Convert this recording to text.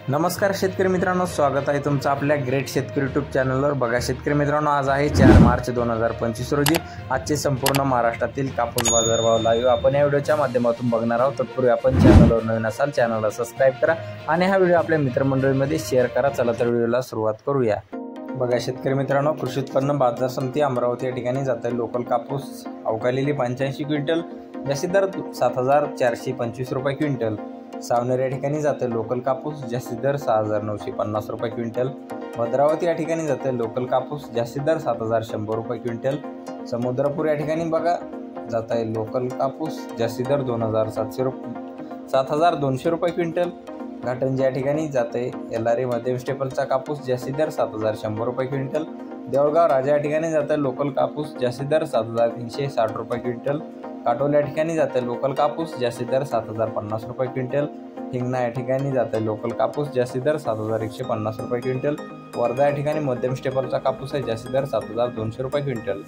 नमस्कार शेतकरी मित्रांनो, स्वागत आहे तुमचं आपल्या ग्रेट शेतकरी यूट्यूब चॅनलवर। बघा शेतकरी मित्रांनो, आज आहे 4 मार्च 2025 रोजी। आजचे संपूर्ण महाराष्ट्रातील कापूस बाजारभाव लाईव्ह आपण या व्हिडिओच्या माध्यमातून बघणार आहोत। तत्पूर्वी आपण चॅनलवर नवीन असाल चॅनलला सबस्क्राइब करा आणि हा व्हिडिओ आपल्या मित्रमंडळीमध्ये शेअर करा। चला तर व्हिडिओला सुरुवात करूया। बघा शेतकरी मित्रांनो, कृषी उत्पन्न बाजार समिती अमरावती या ठिकाणी जाते लोकल कापूस अवकालेली 85 क्विंटल, जास्तीत दर 7425 रुपये क्विंटल। सावनेर या ठिकाणी जाते लोकल कापूस, जास्तीत दर 6950 रुपये क्विंटल। भद्रावती या ठिकाणी जाते लोकल कापूस, जास्तीत दर 7100 रुपये क्विंटल। समुद्रपूर या ठिकाणी बघा जात आहे लोकल कापूस, जास्तीत दर 7200 रुपये क्विंटल। घाटंजी या ठिकाणी जाते एलआरए मध्यम स्टेपलचा कापूस, जास्तीत दर 7100 रुपये क्विंटल। देवळगाव राजा या ठिकाणी जाते लोकल कापूस, जास्तीत दर 7360 रुपये क्विंटल। काटोल या ठिकाणी जाते लोकल कापूस, जास्तीत दर 7050 रुपये क्विंटल। हिंगणा या ठिकाणी जाते लोकल कापूस, जास्तीत दर 7150 रुपये क्विंटल। वर्धा या ठिकाणी मध्यम स्टेपलचा कापूस आहे, जास्तीत दर 7200 रुपये क्विंटल।